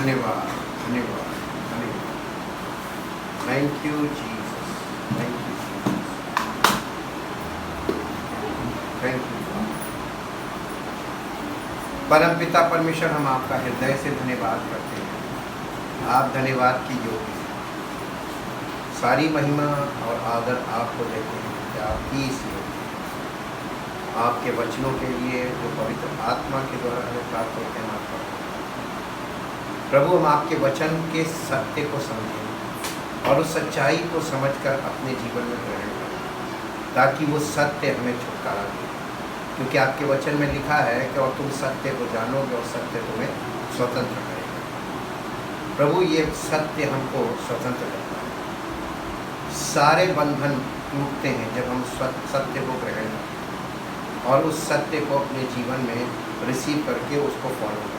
धन्यवाद धन्यवाद धन्यवाद। Thank you Jesus, thank you Jesus, thank you. परमपिता परमेश्वर, हम आपका हृदय से धन्यवाद करते हैं। आप धन्यवाद की योग्य हैं। सारी महिमा और आदर आपको देते हैं कि आप ही इस योग्य हैं। आपके वचनों के लिए जो पवित्र आत्मा के द्वारा हमें प्राप्त होते हैं, आपका प्रभु, हम आपके वचन के सत्य को समझें और उस सच्चाई को समझकर अपने जीवन में ग्रहण करें, ताकि वो सत्य हमें छुटकारा दे। क्योंकि आपके वचन में लिखा है कि और तुम सत्य को जानोगे और सत्य तुम्हें स्वतंत्र करेगा। प्रभु, ये सत्य हमको स्वतंत्र करता है। सारे बंधन टूटते हैं जब हम सत्य को ग्रहण करते हैं और उस सत्य को अपने जीवन में रिसीव करके उसको फॉलो करें,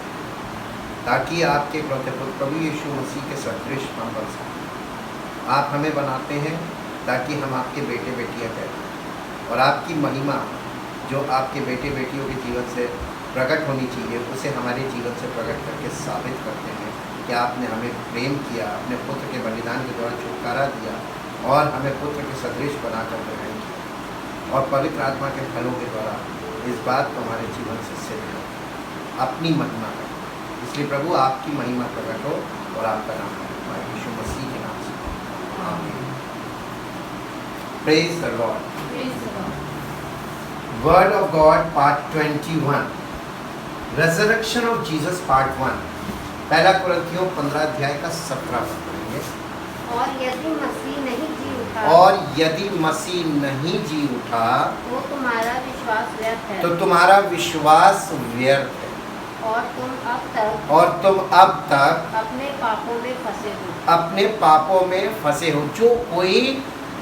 ताकि आपके प्रभु यीशु मसीह के सदृश हम बन सकें। आप हमें बनाते हैं ताकि हम आपके बेटे बेटियां कहें और आपकी महिमा जो आपके बेटे बेटियों के जीवन से प्रकट होनी चाहिए, उसे हमारे जीवन से प्रकट करके साबित करते हैं कि आपने हमें प्रेम किया, अपने पुत्र के बलिदान के द्वारा छुटकारा दिया और हमें पुत्र के सदृश बनाकर ग्रहण किया और पवित्र आत्मा के फलों के द्वारा इस बात को हमारे जीवन से सिद्ध कर अपनी महिमा करें। इसलिए प्रभु, आपकी महिमा प्रकट हो और आपका नाम है यीशु मसीह के नाम से आमीन। Praise the Lord. Word of God part 21, resurrection of Jesus part 1। पहला कुरिन्थियों 15 अध्याय का 17 पद पढ़ेंगे। और यदि मसीह नहीं जी उठा, और यदि मसीह नहीं जी उठा तो तुम्हारा विश्वास व्यर्थ है, तो तुम्हारा विश्वास व्यर्थ है और तुम अब तक अपने पापों में फंसे हो। जो कोई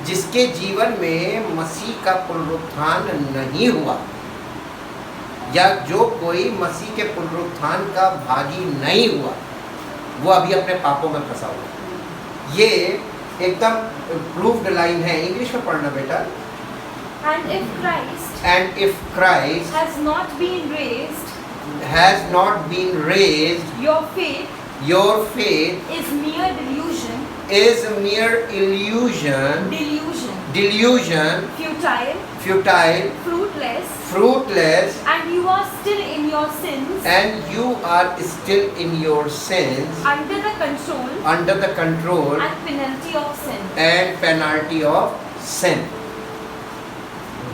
जिसके जीवन में मसीह का पुनरुत्थान नहीं हुआ, या जो कोई मसीह के पुनरुत्थान का भागी नहीं हुआ, वो अभी अपने पापों में फंसा हुआ। ये एकदम प्रूव्ड लाइन है। इंग्लिश में पढ़ना बेटा। And if Christ has not been raised, your faith is mere delusion, futile, fruitless, and you are still in your sins, under the control and penalty of sin.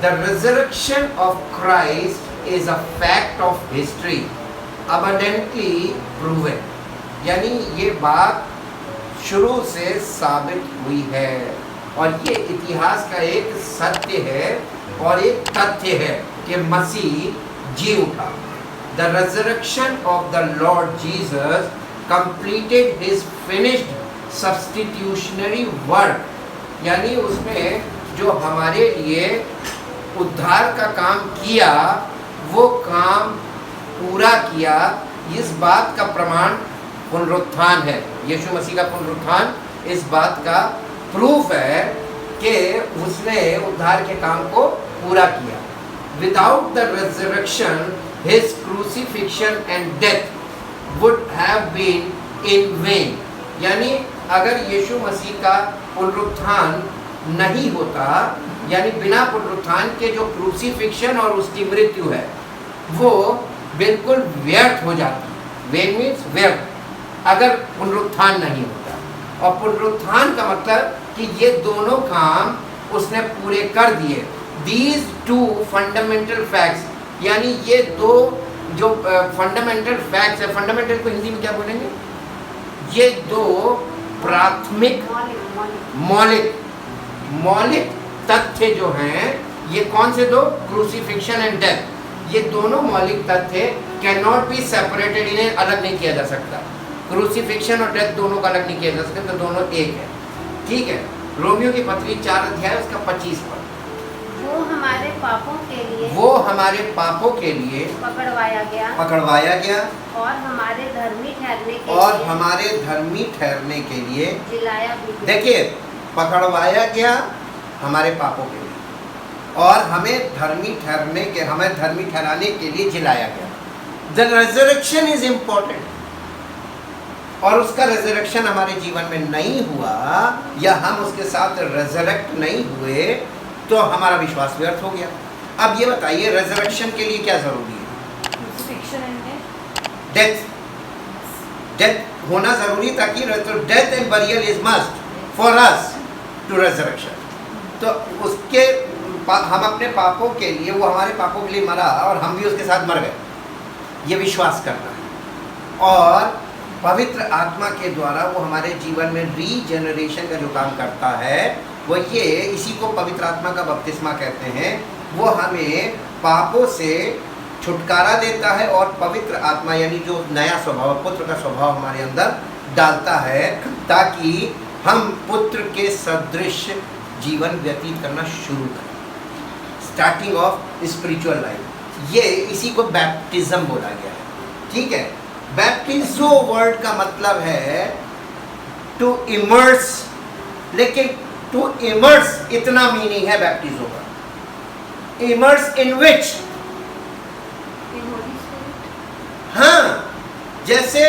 The resurrection of Christ is a fact of history, abundantly proven. यानी ये बात शुरू से साबित हुई है और ये इतिहास का एक सत्य है और एक तथ्य है कि मसीह जी उठा। The resurrection of the Lord Jesus completed his finished substitutionary work, यानी उसने जो हमारे लिए उद्धार का काम किया, वो काम पूरा किया। इस बात का प्रमाण पुनरुत्थान है। यीशु मसीह का पुनरुत्थान इस बात का प्रूफ है कि उसने उद्धार के काम को पूरा किया। Without the resurrection, his crucifixion and death would have been in vain. यानी अगर यीशु मसीह का पुनरुत्थान नहीं होता, यानी बिना पुनरुत्थान के जो क्रूसिफिक्शन और उसकी मृत्यु है, वो बिल्कुल व्यर्थ हो जाती। वेन मीन्स व्यर्थ, अगर पुनरुत्थान नहीं होता। और पुनरुत्थान का मतलब कि ये दोनों काम उसने पूरे कर दिए। These two fundamental facts, यानी ये दो जो फंडामेंटल फैक्ट्स है, फंडामेंटल को हिंदी में क्या बोलेंगे? ये दो प्राथमिक मौलिक तथ्य जो हैं, ये कौन से दो? Crucifixion and death. ये दोनों मौलिक तथ्य कैन नॉट बी सेपरेटेड, इन्हें अलग नहीं किया जा सकता। क्रूसिफिक्शन और डेथ दोनों का अलग नहीं किया जा सकता, तो दोनों एक है। ठीक है। रोमियो की पत्री 4 अध्याय उसका 25 पद। वो हमारे पापों के लिए पकड़वाया गया और हमारे धर्मी ठहरने के लिए जिलाया भी गया। देखिए, पकड़वाया गया हमारे पापों के लिए और हमें धर्मी ठहराने के लिए जिलाया गया। The resurrection is important. और उसका रेजरेक्शन हमारे जीवन में नहीं हुआ या हम उसके साथ रेजरेक्ट नहीं हुए तो हमारा विश्वास व्यर्थ हो गया। अब ये बताइए रेजरेक्शन के लिए क्या जरूरी है? Crucifixion and death. Death, death होना जरूरी ताकि death and burial is must for us to resurrection. तो उसके हम अपने पापों के लिए, वो हमारे पापों के लिए मरा और हम भी उसके साथ मर गए, ये विश्वास करना है। और पवित्र आत्मा के द्वारा वो हमारे जीवन में रीजेनरेशन का जो काम करता है वो ये, इसी को पवित्र आत्मा का बपतिस्मा कहते हैं। वो हमें पापों से छुटकारा देता है और पवित्र आत्मा यानी जो नया स्वभाव, पुत्र का स्वभाव हमारे अंदर डालता है ताकि हम पुत्र के सदृश जीवन व्यतीत करना शुरू करें। स्टार्टिंग ऑफ स्पिरिचुअल लाइफ, ये इसी को बैप्टिज्म बोला गया है। ठीक है, बैप्टिजो वर्ड का मतलब है टू इमर्स, लेकिन टू इमर्स इतना मीनिंग है बैप्टिजो का। Immerse in which, In Holy Spirit. हाँ, जैसे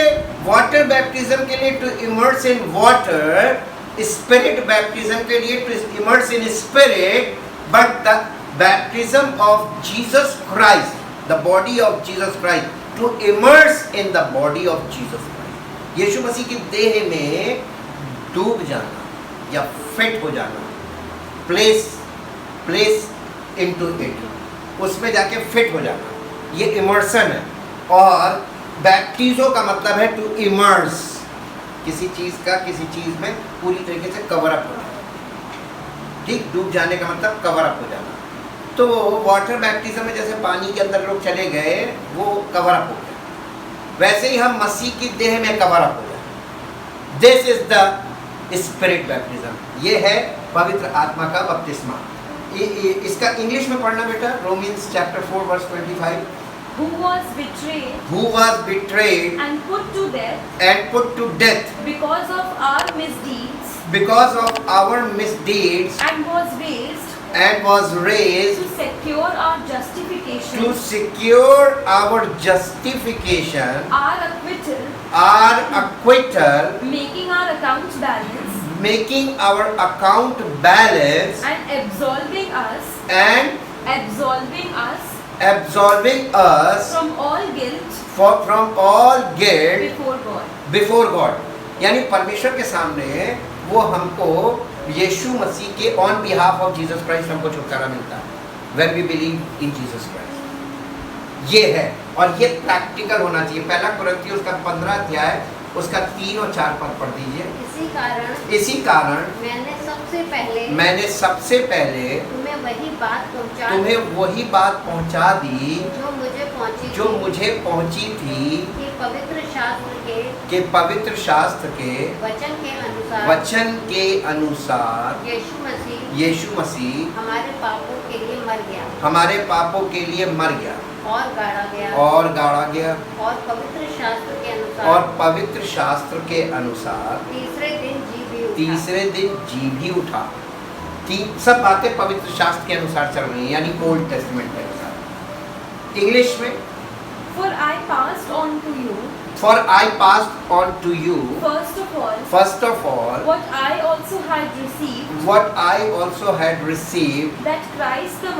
वाटर बैप्टिज्म के लिए to immerse in water, spirit baptism के लिए to immerse in spirit, but the baptism of Jesus Christ, the body of Jesus Christ, to immerse in the body of Jesus Christ, यीशु मसीह की देह में डूब जाना या फिट हो जाना, प्लेस इनटू इट, उसमें जाके फिट हो जाना, ये इमर्सन है। और बैप्टिजो का मतलब है टू इमर्स, किसी चीज़ का किसी चीज़ में पूरी तरीके से कवर अप हो जाना। ठीक, डूब जाने का मतलब कवर अप हो जाना। तो वाटर बैप्टिज्म में जैसे पानी के अंदर लोग चले गए, वो कवर अप हो गया, वैसे ही हम मसीह की देह में कवर अप हो जाए। This is the spirit baptism, ये है पवित्र आत्मा का बपतिस्मा। इसका इंग्लिश में पढ़ना बेटा, Romans chapter 4 verse 25। Who was betrayed Who was betrayed and put to death and put to death because of our misdeeds, because of our misdeeds, and was raised to secure our justification, to secure our justification, our acquittal, our acquittal, making our account balance, making our account balance, and absolving us from all guilt from all guilt before God. before God। यानी परमेश्वर के सामने वो हमको यीशु मसीह के on behalf of Jesus Christ हमको छुटकारा मिलता है when we believe in Jesus Christ. ये है, और ये प्रैक्टिकल होना चाहिए। पहला कुरिन्थियों उसका 15 अध्याय उसका 3 और 4 पद पढ़ दीजिए। इसी कारण मैंने सबसे पहले तुम्हें वही बात पहुंचा दी जो मुझे पहुंची थी कि पवित्र शास्त्र के वचन के अनुसार यीशु मसीह हमारे पापों के लिए मर गया और गाड़ा गया और पवित्र शास्त्र के अनुसार तीसरे दिन जी भी उठा। सब बातें पवित्र शास्त्र के अनुसार चल रही हैं, यानी ओल्ड टेस्टमेंट के अनुसार। इंग्लिश में For I passed on to you, first of all, what I also had received, that Christ the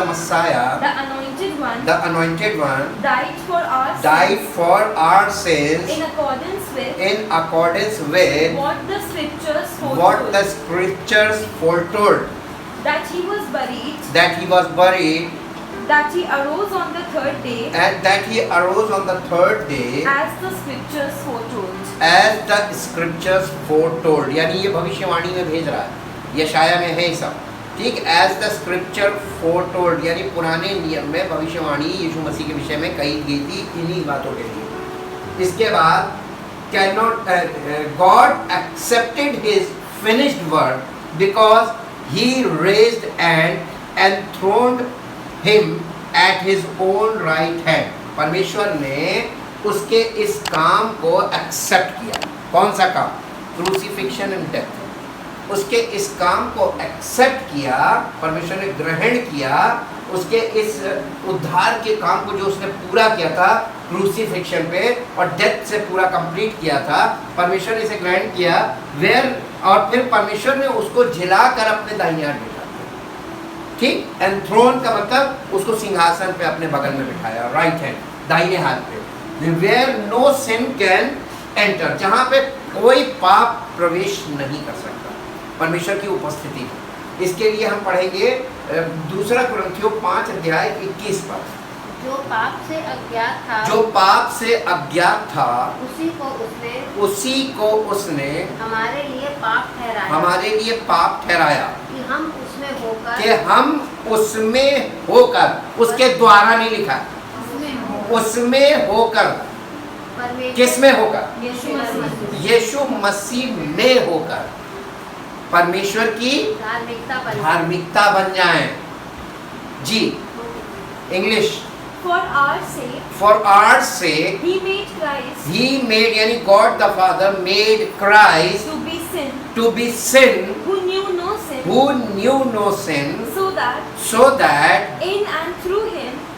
Messiah, the Anointed One, died for our sins in accordance with what the Scriptures foretold, that he was buried, that he arose on the third day, and that he arose on the third day, as the Scriptures foretold। यानी ये भविष्यवाणी में भेज रहा है, यशाया में है सब। ठीक, as the Scripture foretold, यानी पुराने नियम में भविष्यवाणी यीशु मसीह के विषय में कही गई थी इन्हीं बातों के लिए। इसके बाद God accepted his finished work because he raised and enthroned him at his own right hand। परमेश्वर ने उसके इस काम को एक्सेप्ट किया। कौन सा काम? Crucifixion and death. उसके इस काम को एक्सेप्ट किया, परमेश्वर ने ग्रहण किया। उसके इस उद्धार के काम को जो उसने पूरा किया था क्रूसिफिक्शन पे और डेथ से पूरा कंप्लीट किया था। परमेश्वर ने इसे ग्रांट किया वेयर, और फिर परमेश्वर ने उसको झिलाकर अपने दाहिने हाथ बिठा दिया। ठीक, एंथ्रोन का मतलब उसको सिंहासन पे अपने बगल में बिठाया, राइट हैंड, दाहिने हाथ पे, where no sin can enter, जहां पे कोई पाप प्रवेश नहीं कर सकता परमेश्वर की उपस्थिति में। इसके लिए हम पढ़ेंगे दूसरा कुरिन्थियों 5 अध्याय 21 पर। जो पाप से अज्ञात था, जो पाप से अज्ञात था उसी को उसने हमारे लिए पाप ठहराया, कि हम उसमें होकर, उसके द्वारा नहीं लिखा, उसमें होकर, किसमें होकर, यीशु मसीह में होकर परमेश्वर की धार्मिकता बन जाए। जी, English. For our sake, He made Christ He made, यानी God the Father made Christ to be sin, to be sin, who knew no sin, who knew no sin, so that in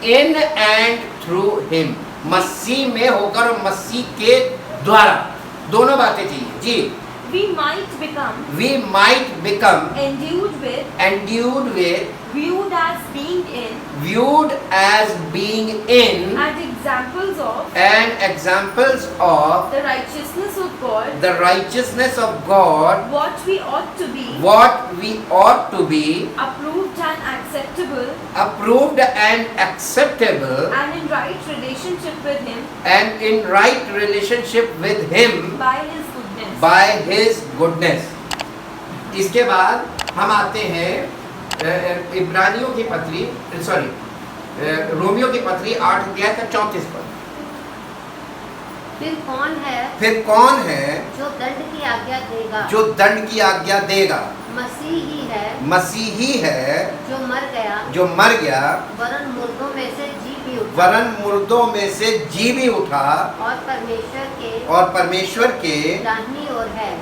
in and through Him, मसीह में होकर और मसीह के द्वारा, दोनों बातें चाहिए। जी, we might become endued with, viewed as being in, and examples of the righteousness of God, God, what we ought to be, approved and acceptable, and in right relationship with Him by His goodness. by His goodness। इसके बाद हम आते हैं इब्रानियों की पत्री, Romeo की पत्री 8 अध्याय का 34 पद। फिर कौन है जो दंड की आज्ञा देगा? मसीह ही है जो मर गया वरन मुर्दों में से जी भी उठा और परमेश्वर के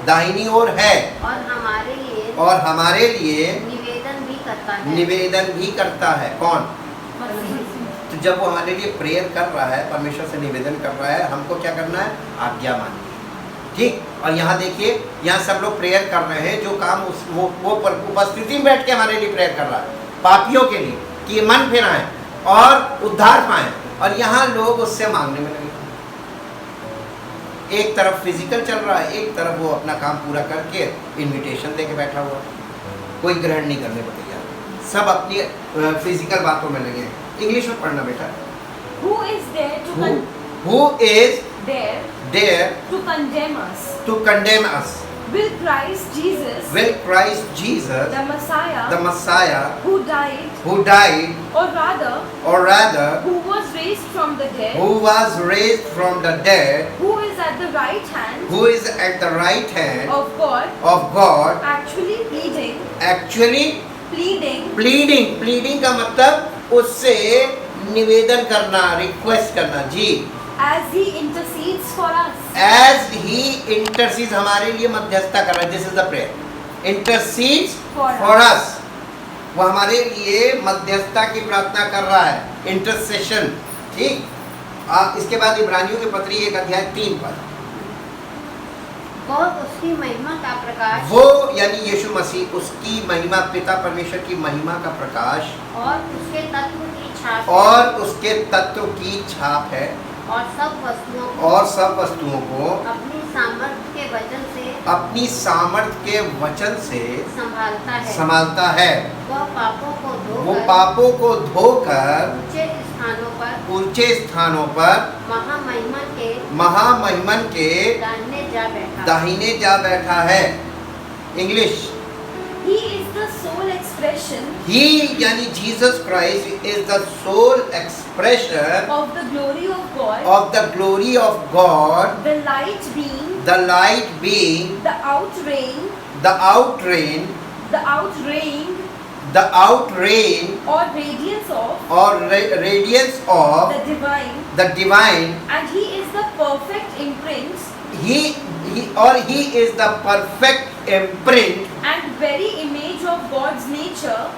दाहिनी ओर है और हमारे लिए निवेदन भी करता है। कौन? तो जब वो हमारे लिए प्रेयर कर रहा है, परमेश्वर से निवेदन कर रहा है, हमको क्या करना है? आज्ञा माननी है। ठीक, और यहाँ देखिए, यहाँ सब लोग प्रेयर कर रहे हैं, जो काम वो उपस्थिति में बैठ के हमारे लिए प्रेयर कर रहा है, पापियों के लिए कि मन फिराएं और उद्धार पाएं, और यहाँ लोग उससे मांगने में लगे। एक तरफ फिजिकल चल रहा है, एक तरफ वो अपना काम पूरा करके इनविटेशन देके बैठा हुआ, कोई ग्रहण नहीं करने को तैयार, सब अपनी फिजिकल बातों में लगे। इंग्लिश में पढ़ना बेटा। Who is there to condemn us? Will Christ Jesus, the Messiah, who died, or rather, who was raised from the dead, who is at the right hand, of God, actually pleading का मतलब उससे निवेदन करना, request करना। जी, as he intercedes for us, हमारे लिए मध्यस्थता कर रहा है। This is the prayer, intercedes for us, वो हमारे लिए मध्यस्थता की प्रार्थना कर रहा है, इंटरसेशन। ठीक, इसके बाद इब्रानियों की पत्री 1 अध्याय 3 पर, वो उसकी महिमा का प्रकाश, वो यानी यीशु मसीह, उसकी महिमा, पिता परमेश्वर की महिमा का प्रकाश और उसके तत्व की छाप है, और सब वस्तुओं को अपनी सामर्थ्य के वचन से संभालता है। वो पापों को धोकर ऊंचे स्थानों पर महामहिमन के दाहिने जा बैठा है। English. He is the sole expression, He यानी Jesus Christ is the sole expression of the glory of God, the light being, the outraying or radiance of the divine, and he is the perfect imprint he is the perfect imprint and very image of God's nature,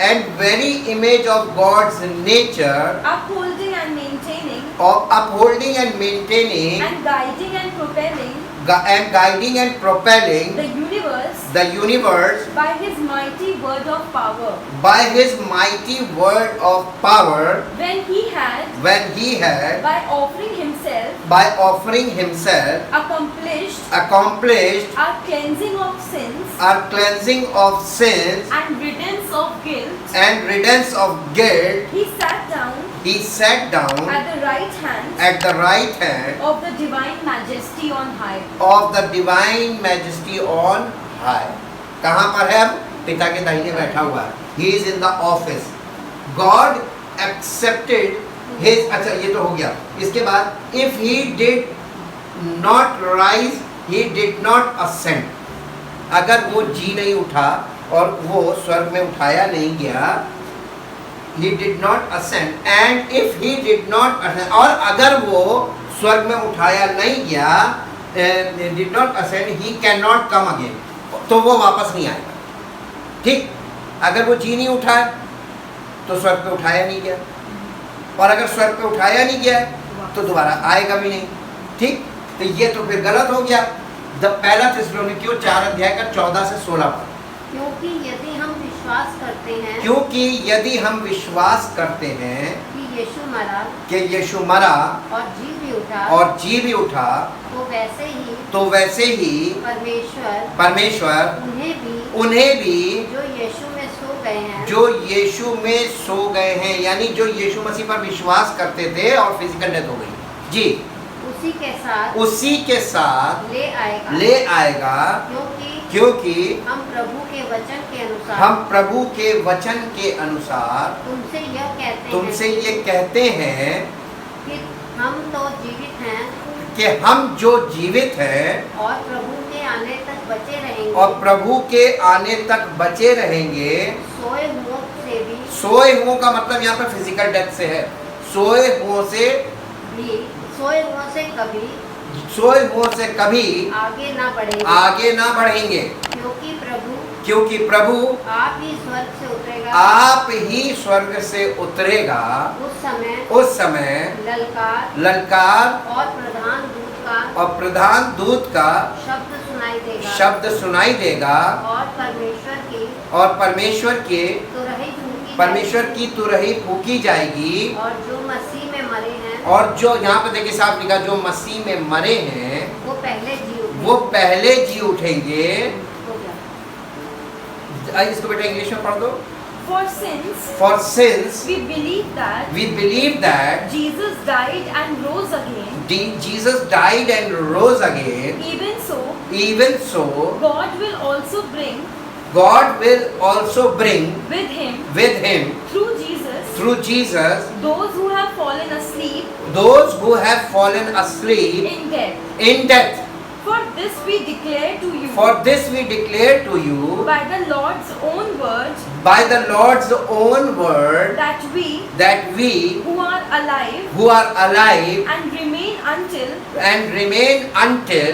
upholding and maintaining of upholding and maintaining and guiding and propelling the universe by his mighty word of power. by his mighty word of power, When he had, by offering himself accomplished our cleansing of sins our cleansing of sins and riddance of guilt, and riddance of guilt, he sat down at at the right hand of the divine majesty on high. of the divine majesty on high. कहाँ पर है? अब पिता के दाहिने बैठा हुआ है. He is in the office. God accepted his. अच्छा ये तो हो गया. इसके बाद if he did not rise, he did not ascend. अगर वो जी नहीं उठा और वो स्वर्ग में उठाया नहीं गया, he did not ascend, and if he did not ascend, और अगर वो स्वर्ग में उठाया नहीं गया, did not ascend, he cannot come again, तो वो वापस नहीं आएगा. ठीक, अगर वो जी नहीं उठा तो स्वर्ग पे उठाया नहीं गया, और अगर स्वर्ग पे उठाया नहीं गया तो दोबारा आएगा भी नहीं. ठीक, तो ये तो फिर गलत हो गया. पहला थिस्सलुनीकियों 4 अध्याय का 14 से 16 पर. क्योंकि यदि हम विश्वास करते हैं कि यीशु मरा और जी भी उठा, तो वैसे ही परमेश्वर उन्हें भी जो यीशु में सो गए हैं, यानी जो यीशु मसीह पर विश्वास करते थे और फिजिकल डेथ हो गई जी, उसी के साथ ले आएगा, क्योंकि हम प्रभु के वचन के अनुसार तुमसे ये कहते हैं कि हम तो जीवित हैं कि हम जो जीवित हैं और प्रभु के आने तक बचे रहेंगे, और प्रभु के आने तक बचे रहेंगे. सोए हुओं का मतलब यहाँ पर फिजिकल डेथ से है. सोए हुओं से कभी आगे ना बढ़ेंगे, क्योंकि प्रभु आप ही स्वर्ग से उतरेगा. उस समय ललकार और प्रधान दूत का शब्द सुनाई देगा और परमेश्वर की तुरही फूकी जाएगी. और जो मसीह में मरे हैं, और जो यहाँ पे देखिए साफ लिखा, जो मसीह में मरे हैं वो पहले जी उठेंगे. इसको बेटा इंग्लिश में पढ़ दो. For since we believe that Jesus died and rose again, Jesus died and rose again, even so God will also bring with him through Jesus those who have fallen asleep in death. For this we declare to you by the Lord's own word that we who are alive and remain until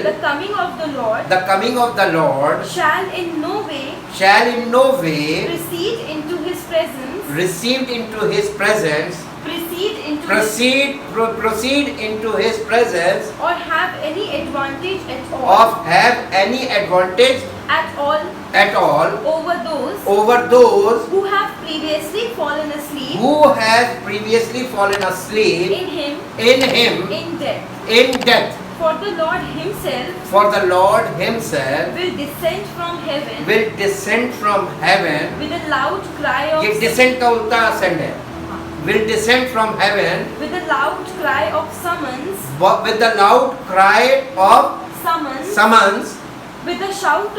the coming of the Lord shall in no way recede into his presence, proceed into his presence, or have any advantage at all over those who have previously fallen asleep in him in death. For the Lord himself will descend from heaven with a loud cry of ये descend का उल्टा ascend है. Will descend from heaven with a loud cry of summons, with the loud cry of summons, with the shout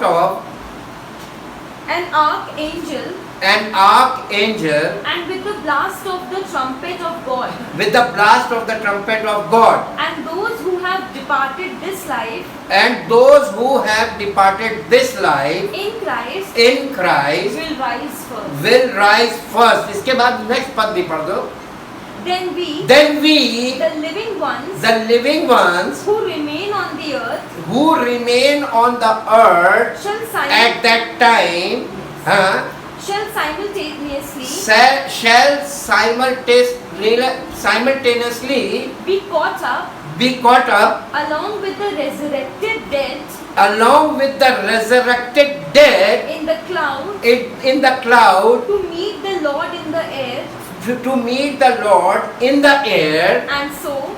of an archangel, and with the blast of the trumpet of God. And those who have departed this life in Christ will rise first. इसके बाद next पद भी पढ़ दो. Then we the living ones who remain on the earth at that time shall simultaneously simultaneously be caught up along with the resurrected dead in the cloud in the cloud to meet the Lord in the air, to meet the Lord in the air, and so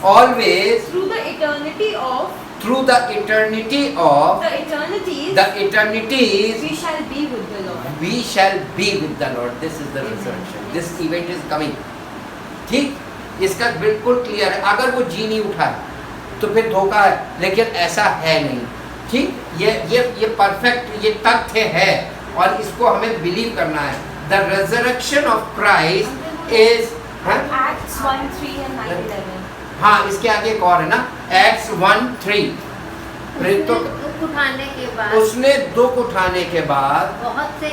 always through the eternity of through the eternity of the eternities, the eternities we shall be with the Lord. we shall be with the Lord. This is the resurrection. This event is coming. ठीक, इसका बिल्कुल clear है. अगर वो जी नहीं उठा है तो फिर धोखा है, लेकिन ऐसा है नहीं. ठीक, ये परफेक्ट ये तथ्य है और इसको हमें बिलीव करना है. The resurrection of Christ is Acts 1:3 and 9:11. हाँ, इसके आगे एक और है ना, Acts 1:3. दुख उठाने के बाद उसने दुख उठाने के बाद बहुत से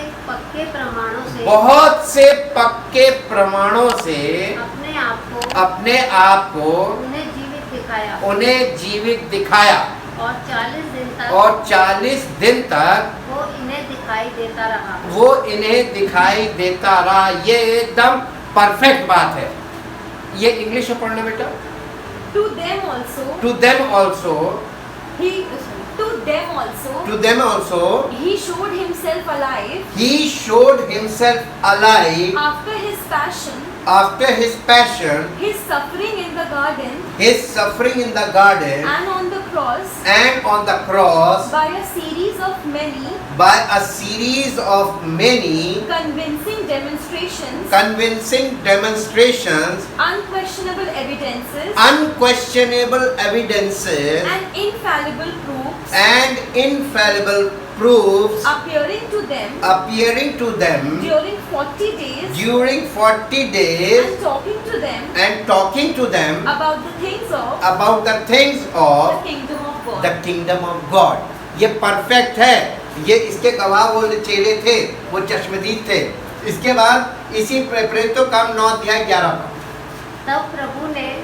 पक्के प्रमाणों से अपने आप को उन्हें जीवित दिखाया और 40 दिन तक वो इन्हें दिखाई देता रहा. ये एकदम परफेक्ट बात है. ये इंग्लिश में पढ़ना बेटा. To them also he showed himself alive after his passion, his suffering in the garden, and on the cross by a series of many convincing demonstrations, unquestionable evidences, and infallible proofs appearing to them during 40 days and talking to them about the things of the kingdom of God. ये perfect है. ये इसके गवाह वो चेले थे, वो चश्मदीद थे. इसके बाद इसी प्रेरितों काम 9 अध्याय 11 पर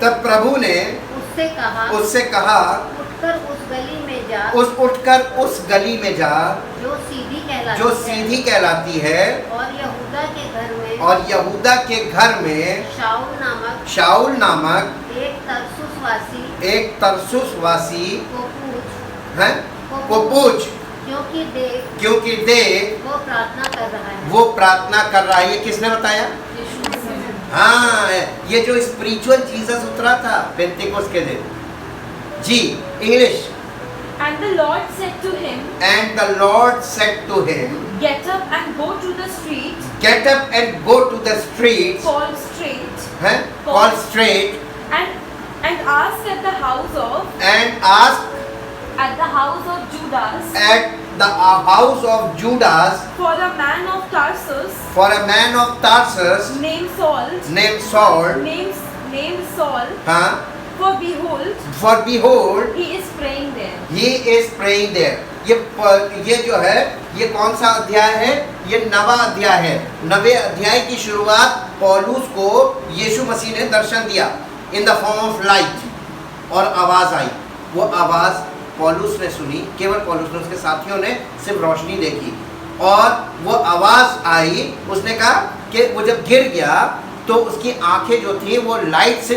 तब प्रभु ने उससे कहा उठकर उस गली में जा जो सीधी कहलाती है और यहूदा के घर में शाऊल नामक एक तरसुसवासी को पूछ, क्योंकि देख वो प्रार्थना कर रहा है. ये किसने बताया? हाँ, ये जो स्पिरिचुअल जीसस उतरा था पेंटेकोस्ट के दिन. जी, English. And the Lord said to him, Get up and go to the street, called straight, and ask at the house of Judas, for a man of Tarsus, named Saul. For behold, he is praying there. ये जो है, ये कौन सा अध्याय है? ये 9वां अध्याय है. 9वें अध्याय की शुरुआत पौलुस को यीशु मसीह ने दर्शन दिया in the form of light और आवाज आई. वो आवाज पौलुस ने सुनी, केवल पौलुस ने, उसके साथियों ने सिर्फ रोशनी देखी. और वो आवाज आई, उसने कहा कि वो जब गिर गया तो उसकी आंखें जो थी वो लाइट से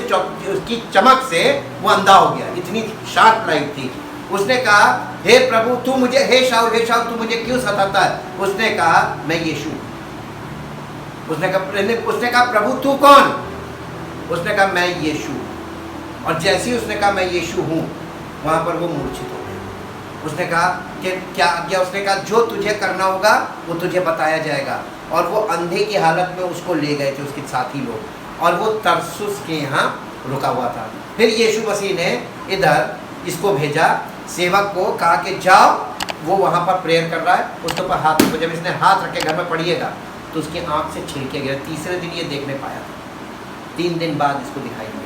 उसकी चमक से वो अंधा हो गया. इतनी शार्प लाइट थी. उसने कहा, हे प्रभु तू मुझे, हे शाऊल तू मुझे क्यों सताता है? उसने कहा, मैं यीशु. उसने कहा प्रभु तू कौन? उसने कहा मैं यीशु. और जैसे ही उसने कहा मैं यीशु हूँ, वहां पर वो मूर्छित हो गया. उसने कहा कि क्या आज्ञा? उसने कहा जो तुझे करना होगा वो तुझे बताया जाएगा. और वो अंधे की हालत में उसको ले गए थे उसके साथी लोग, और वो तरसुस के यहाँ रुका हुआ था. फिर यीशु मसीह ने इधर इसको भेजा, सेवक को कहा कि जाओ, वो वहाँ पर प्रेयर कर रहा है, उसके ऊपर हाथ रखो. जब इसने हाथ रख के घर में पढ़िएगा तो उसकी आँख से छिलके गया. तीसरे दिन ये देखने पाया था. 3 दिन बाद इसको दिखाई दिया.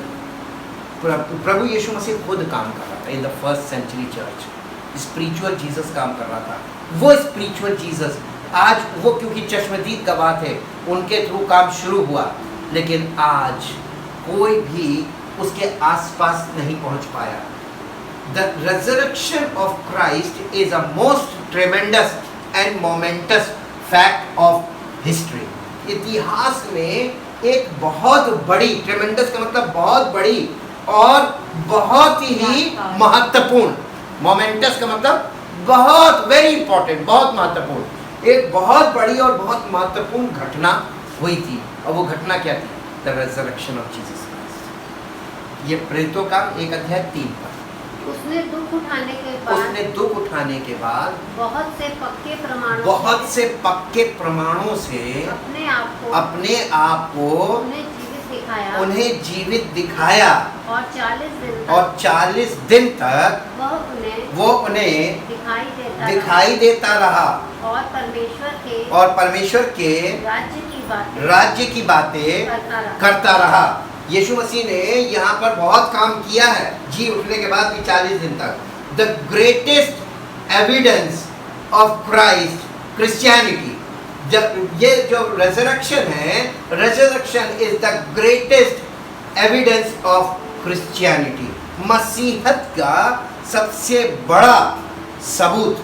प्रभु यीशु मसीह खुद काम कर रहा था in the first century church. Spiritual Jesus काम कर रहा था. वो स्पिरिचुअल जीसस आज, वो क्योंकि चश्मदीद गवाह थे, उनके थ्रू काम शुरू हुआ, लेकिन आज कोई भी उसके आसपास नहीं पहुंच पाया. The resurrection of Christ is a most tremendous and momentous fact of history. इतिहास में एक बहुत बड़ी, ट्रेमेंडस का मतलब बहुत बड़ी और बहुत ही महत्वपूर्ण, मोमेंटस का मतलब बहुत, वेरी इंपॉर्टेंट, बहुत महत्वपूर्ण, एक बहुत बड़ी और बहुत महत्वपूर्ण घटना हुई थी। और वो घटना क्या थी? The resurrection of Jesus Christ. ये प्रेरितों का 1 अध्याय 3 पर उसने दुख उठाने के बाद बहुत से पक्के प्रमाणों से अपने आप को उन्हें जीवित दिखाया और 40 दिन तक वो उन्हें दिखाई देता रहा और परमेश्वर के राज्य की बातें करता रहा। यीशु मसीह ने यहाँ पर बहुत काम किया है जी उठने के बाद भी 40 दिन तक। The greatest evidence of Christ Christianity, जब ये जो रेजरेक्शन है, resurrection is the greatest evidence of Christianity. मसीहत का सबसे बड़ा सबूत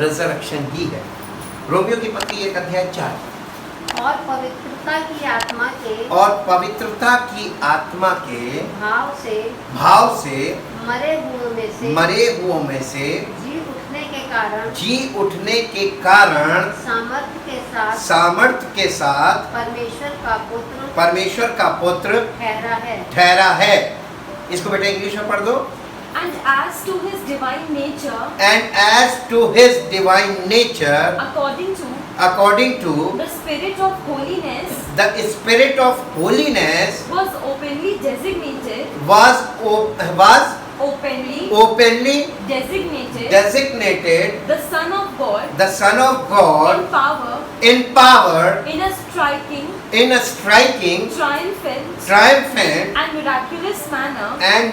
रेजरेक्शन ही है। रोमियो की पत्री 1 अध्याय 4। और पवित्रता की आत्मा के भाव से मरे हुओं में से जी उठने के कारण सामर्थ्य के साथ परमेश्वर का पुत्र ठहरा है। इसको बेटा इंग्लिश में पढ़ दो। And as to his divine nature, according to the spirit of holiness, was openly designated the Son of God in power, in a striking, triumphant and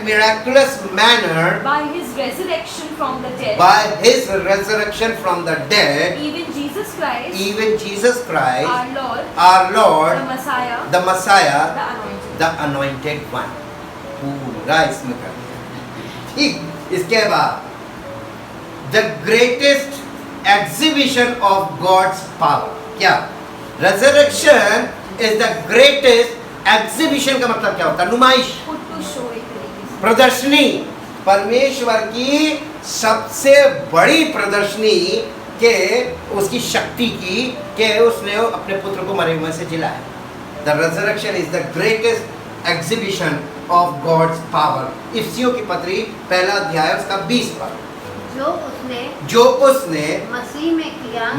miraculous manner by his resurrection from the dead, even Jesus Christ, our Lord, the Messiah, the anointed one। पूरा इसमें कर दिया। ठीक, इसके बाद the greatest exhibition of God's power. क्या? Resurrection is the greatest exhibition का मतलब क्या होता है? नुमाइश, प्रदर्शनी, परमेश्वर की सबसे बड़ी प्रदर्शनी के उसकी शक्ति की के उसने अपने पुत्र को मरे हुए से जिलाया। The resurrection is the greatest exhibition of God's power. इफिसियों की पत्री 1 अध्याय उसका 20 पर। जो उसने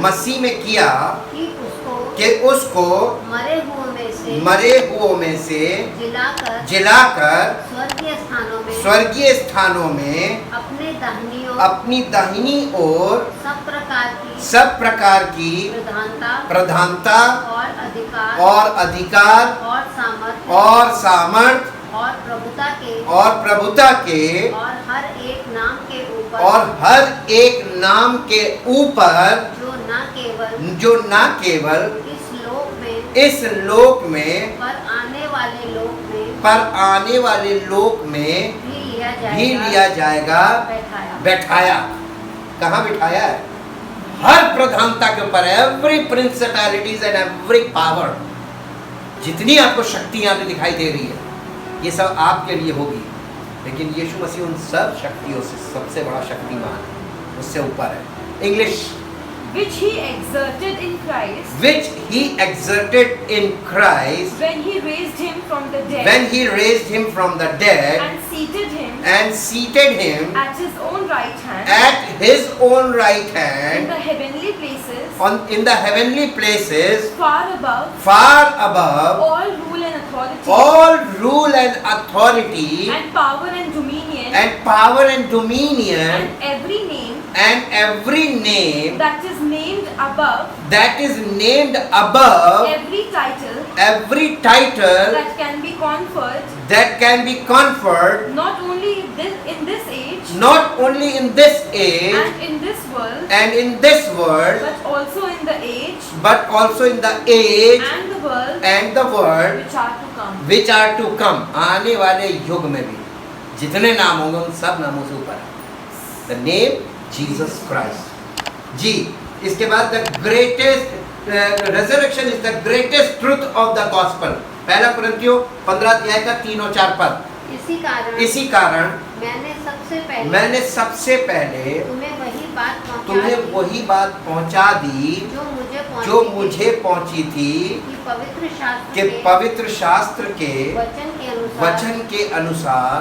मसीह में किया कि उसको मरे हुओं में से जिलाकर स्वर्गीय स्थानों में अपनी दाहिनी ओर सब प्रकार की प्रधानता और अधिकार और सामर्थ और प्रभुता के और हर एक नाम के ऊपर जो न केवल इस लोक में पर आने वाले लोक में भी लिया जाएगा, बैठाया। कहाँ बिठाया है? हर प्रधानता के ऊपर, every principalities and every power, जितनी आपको शक्ति यहाँ पे दिखाई दे रही है, ये सब आपके लिए होगी। लेकिन यीशु मसीह उन सब शक्तियों से सबसे बड़ा शक्तिमान है, उससे ऊपर है। English which he exerted in Christ, when he raised him from the dead, and seated him at his own right hand in the heavenly places, far above all rule and authority and power and dominion, and every name that is named above every title that can be conferred not only in this age and in this world but also in the age and the world which are to come। आने वाले युग में भी जितने नाम होंगे उन सब नामों से ऊपर है द नेम जीसस क्राइस्ट। जी, इसके बाद the greatest resurrection is the greatest truth of the gospel. पहला कुरिन्थियों 15 अध्याय का 3 और 4 पद। इसी कारण मैंने सबसे पहले तुम्हें वही बात पहुंचा दी जो मुझे पहुंची थी कि पवित्र शास्त्र के वचन के अनुसार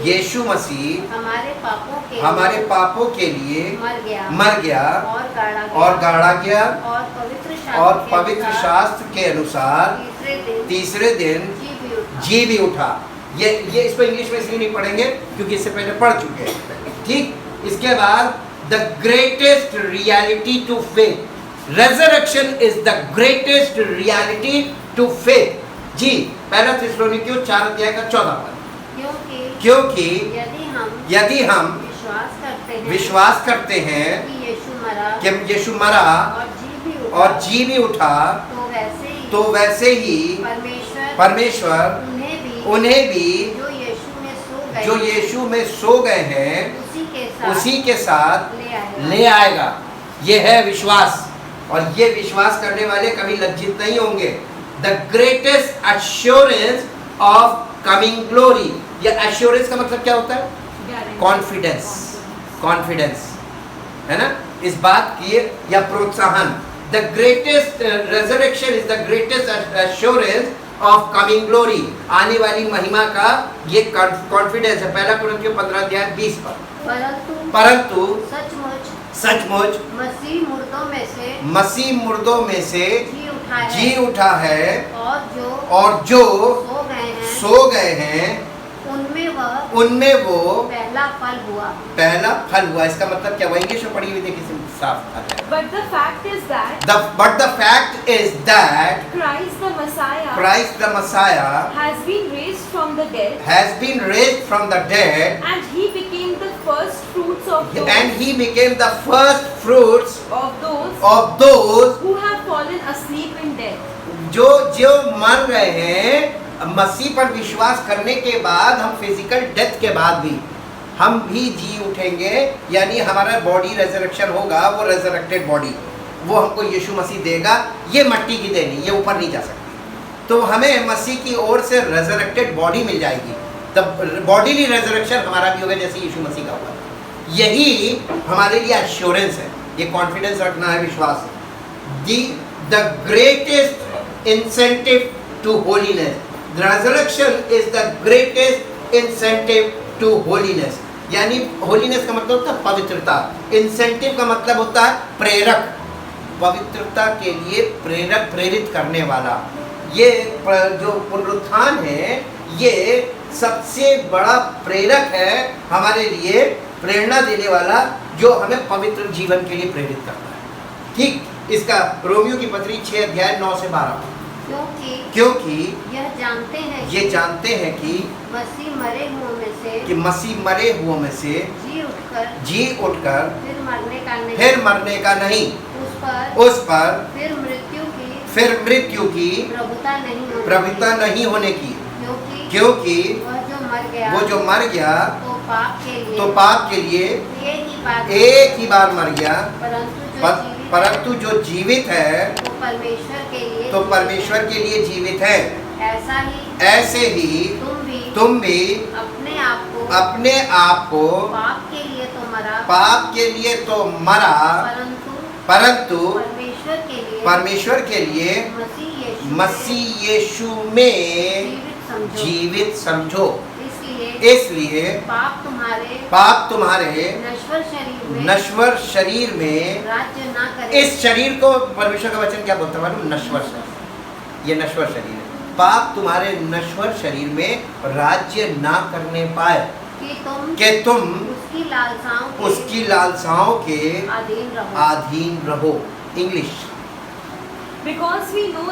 यीशु मसीह हमारे पापों के लिए मर गया और गाड़ा गया और पवित्र शास्त्र के अनुसार तीसरे दिन जी भी उठा। ये इसको इंग्लिश में इसलिए नहीं पढ़ेंगे क्योंकि इससे पहले पढ़ चुके हैं, ठीक। इसके बाद the greatest reality to faith, resurrection is the greatest reality to faith. जी, पहला थिस्सलुनीकियों 4 अध्याय का 14 पद। क्योंकि यदि हम विश्वास करते हैं कि यीशु मरा और जी भी उठा, तो वैसे ही परमेश्वर उन्हें भी जो यीशु में सो गए हैं उसी के साथ ले आएगा। ये है विश्वास, और ये विश्वास करने वाले कभी लज्जित नहीं होंगे। The greatest assurance of coming glory. ये एश्योरेंस का मतलब क्या होता है? कॉन्फिडेंस, कॉन्फिडेंस है ना, इस बात की, या प्रोत्साहन। The greatest resurrection is the greatest assurance of coming glory, आने वाली महिमा का ये कॉन्फिडेंस है। पहला कुरिन्थियों 15 अध्याय 20 पर। परंतु सचमुच मसीह मुर्दों में से जी उठा है, और जो सो गए हैं उनमें वो पहला फल हुआ। इसका मतलब क्या? वो इंग्लिश में पढ़ी हुई देखिए, साफ आता है। But the fact is that Christ the Messiah has been raised from the dead, and he became the first fruits of those who have fallen asleep in death. जो मर गए हैं मसीह पर विश्वास करने के बाद, हम फिजिकल डेथ के बाद भी हम भी जी उठेंगे, यानी हमारा बॉडी रेजरेक्शन होगा, वो रेजरेक्टेड बॉडी वो हमको यीशु मसीह देगा। ये मट्टी की देनी, ये ऊपर नहीं जा सकती। तो हमें मसीह की ओर से रेजरेक्टेड बॉडी मिल जाएगी, तब बॉडीली रेजरेक्शन हमारा भी होगा जैसे यीशु मसीह का हुआ। यही हमारे लिए एश्योरेंस है, ये कॉन्फिडेंस रखना है, विश्वास है। The greatest incentive to holiness, resurrection is the greatest incentive to holiness. यानी होलीनेस का मतलब होता है पवित्रता, इंसेंटिव का मतलब होता है प्रेरक, पवित्रता के लिए प्रेरित करने वाला। ये जो पुनरुत्थान है, ये सबसे बड़ा प्रेरक है हमारे लिए, प्रेरणा देने वाला, जो हमें पवित्र जीवन के लिए प्रेरित करता है, ठीक। इसका रोमियो की पत्री 6 अध्याय 9 से 12। क्योंकि ये जानते हैं कि मसीह मरे हुओं में से जी उठकर फिर मरने का नहीं, उस पर फिर मृत्यु की प्रभुता नहीं होने की। क्योंकि वो जो मर गया तो पाप के लिए एक ही बार मर गया, परंतु जो जीवित है तो परमेश्वर के लिए जीवित है। ऐसे ही तुम भी अपने आप को पाप के लिए तो मरा, परंतु परमेश्वर के लिए मसीह यीशु में जीवित समझो। इसलिए पाप तुम्हारे नश्वर शरीर में राज्य ना करे। इस शरीर को परमेश्वर का वचन क्या बोलता है मालूम? नश्वर शरीर। ये नश्वर शरीर है। पाप तुम्हारे नश्वर शरीर में राज्य ना करने पाए कि तुम उसकी लालसाओं के अधीन रहो। English. Because we know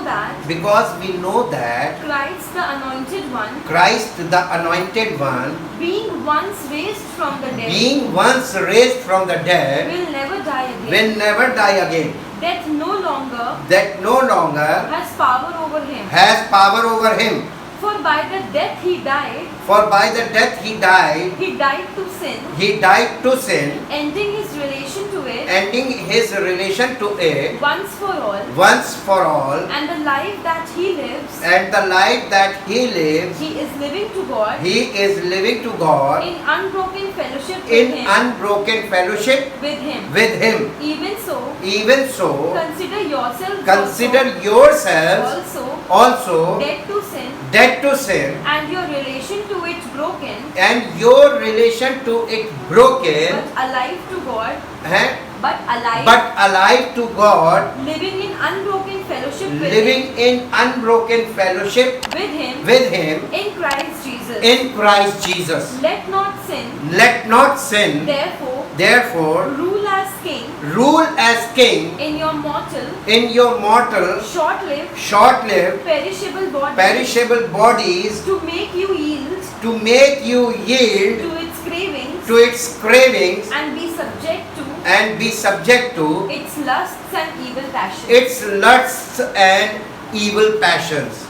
that Christ the anointed one being once raised from the dead will never die again. Death no longer has has power over him. For by the death he died, For by the death he died to sin, ending ending his relation to it once for all, and the life that he lives, he is living to God in unbroken fellowship with him. Even so, consider yourselves also dead to sin, and and your relation to it broken, but alive to God, living in unbroken fellowship with him in Christ Jesus. Let not sin therefore rule as king in your mortal, short-lived, perishable bodies to make you yield to make you yield to its cravings and be subject to its lusts and evil passions.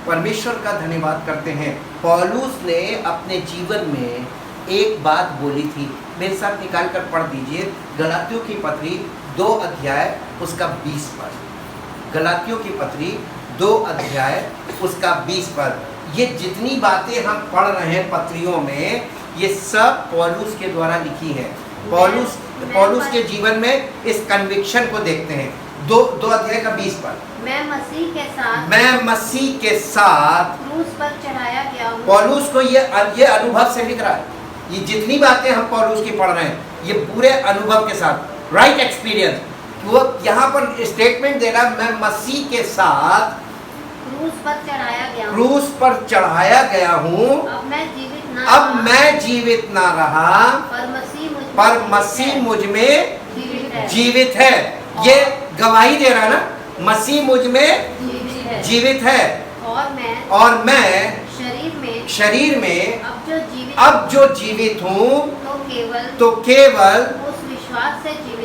परमेश्वर का धन्यवाद करते हैं। पौलुस ने अपने जीवन में एक बात बोली थी, मेरे साथ निकाल कर पढ़ दीजिए, गलातियों की पत्री 2 अध्याय उसका 20 पद। गलातियों की पत्री 2 अध्याय उसका 20 पद। ये जितनी बातें हम पढ़ रहे हैं पत्रियों में, ये सब पौलुस के द्वारा लिखी है। पौलुस के जीवन में इस कन्विक्शन को देखते हैं। 2 अध्याय का 20 पद। मैं मसीह के साथ क्रूस पर चढ़ाया गया हूँ। पौलुस को ये अनुभव से लिख रहा है। ये जितनी बातें हम पौलुस की पढ़ रहे हैं, ये पूरे अनुभव के साथ, राइट एक्सपीरियंस। वो यहाँ पर स्टेटमेंट दे रहा है, मैं मसीह के साथ क्रूस पर चढ़ाया गया हूँ। अब मैं जीवित ना रहा, पर मसीह मुझ में जीवित है। ये गवाही दे रहा है ना, मसीह मुझ में जीवित है, और मैं शरीर में अब जो जीवित हूँ तो केवल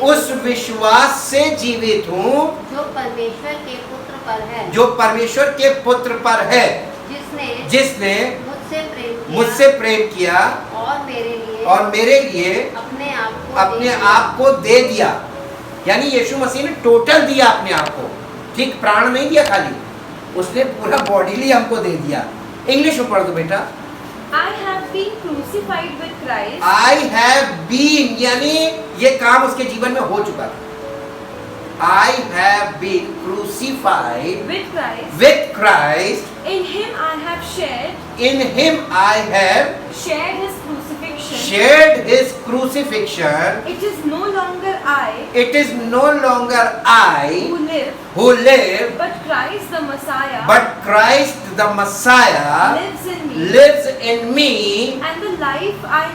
उस विश्वास से जीवित हूँ जो परमेश्वर के पुत्र पर है, जिसने मुझसे प्रेम किया और मेरे लिए अपने आप को दे दिया। यानी यीशु मसीह ने टोटल दिया अपने आप को, ठीक, प्राण नहीं दिया खाली, उसने पूरा बॉडीली हमको दे दिया। इंग्लिश में पढ़ दो बेटा। I have been crucified with Christ. I have been, यानी ये काम उसके जीवन में हो चुका था। I have been crucified with Christ. In him I have shared his crucifixion. It is no longer I who live, but Christ the Messiah lives in me, and the life I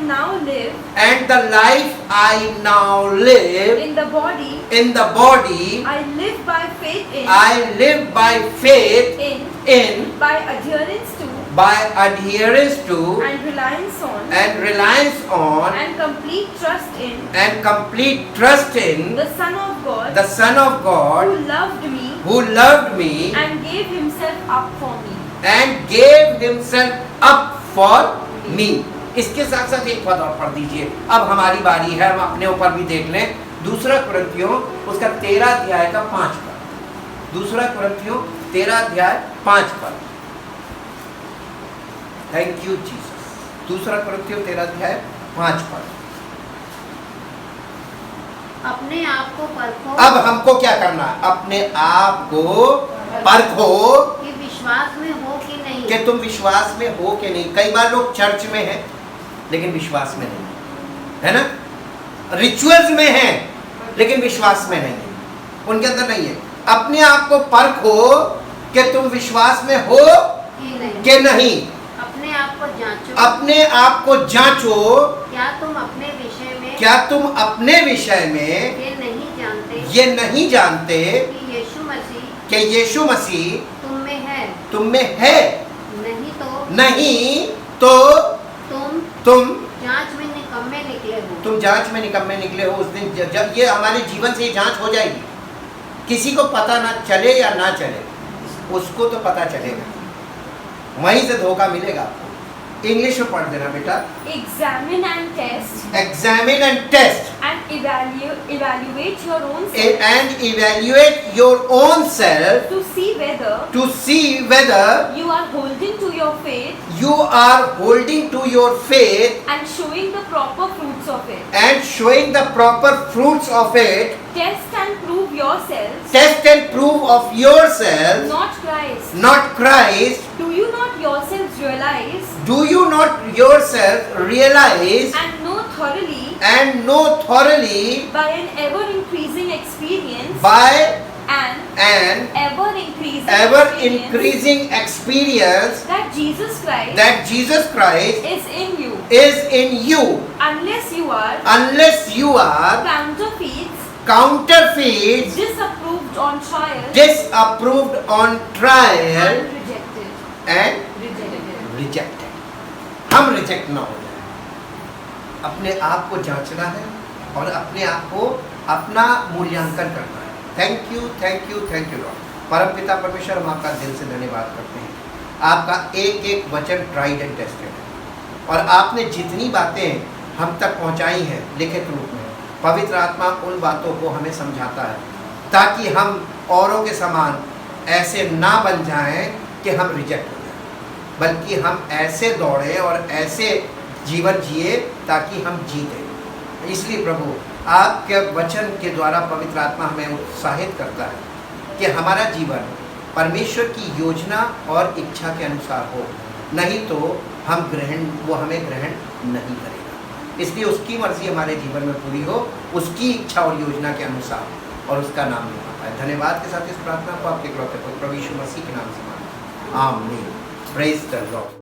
now live in the body I live by faith in by adherence to and reliance on and complete trust in the Son of God who loved me and gave himself up for me. इसके साथ साथ एक पद और पढ़ दीजिए। अब हमारी बारी है, हम अपने ऊपर भी देख लें। 2 कुरिन्थियों उसका 13 अध्याय का 5 पद। 2 कुरिन्थियों 13 अध्याय 5 पद। Thank you Jesus. 2 कुरिन्थियों 13 अध्याय 5 पद। अपने आप को परखो। अब हमको क्या करना है? अपने आप को परखो कि विश्वास में हो कि नहीं, कि तुम विश्वास में हो कि नहीं। कई बार लोग चर्च में हैं लेकिन विश्वास में नहीं है ना, रिचुअल्स में हैं लेकिन विश्वास में नहीं है, उनके अंदर नहीं है। अपने आप को परखो कि तुम विश्वास में हो कि नहीं। अपने आप को जांचो क्या तुम अपने विषय में ये नहीं जानते कि यीशु मसीह तुम में है। नहीं तो तुम जांच में निकम्मे निकले हो। उस दिन जब ये हमारे जीवन से जांच हो जाएगी, किसी को पता ना चले या ना चले, उसको तो पता चलेगा। वहीं से धोखा मिलेगा आपको। इंग्लिश में पढ़ देना बेटा। Examine and test Examine and test and evaluate your own self and evaluate your own self to see whether you are holding to your faith you are holding to your faith and showing the proper fruits of it. and showing the proper fruits of it. Test and prove yourselves, Test and prove of yourself, not Christ. not Christ. Do you not yourselves realize Do you not yourself realize and know thoroughly and know thoroughly by an ever increasing experience by and an ever increasing ever experience increasing experience that Jesus Christ that Jesus Christ is in you, is in you, unless you are unless you are counterfeits disapproved on trial disapproved on trial and rejected. and Rejected. rejected. हम reject ना हो जाए। अपने आप को जांचना है और अपने आप को अपना मूल्यांकन करना है। Thank you thank you thank you Lord. परमपिता परमेश्वर, हम आपका दिल से धन्यवाद करते हैं। आपका एक एक वचन ट्राइड एंड टेस्टेड है और आपने जितनी बातें हम तक पहुंचाई हैं लिखित रूप में, पवित्र आत्मा उन बातों को हमें समझाता है ताकि हम औरों के समान ऐसे ना बन जाएं कि हम रिजेक्ट हो जाएं, बल्कि हम ऐसे दौड़ें और ऐसे जीवन जिए ताकि हम जीतें। इसलिए प्रभु, आपके वचन के द्वारा पवित्र आत्मा हमें उत्साहित करता है कि हमारा जीवन परमेश्वर की योजना और इच्छा के अनुसार हो, नहीं तो वो हमें ग्रहण नहीं करेगा। इसलिए उसकी मर्जी हमारे जीवन में पूरी हो, उसकी इच्छा और योजना के अनुसार, और उसका नाम ले पाता है। धन्यवाद के साथ इस प्रार्थना को आपके इकलौते पुत्र प्रभु यीशु मसीह के नाम से मांगते हैं। आमीन। Praise the Lord.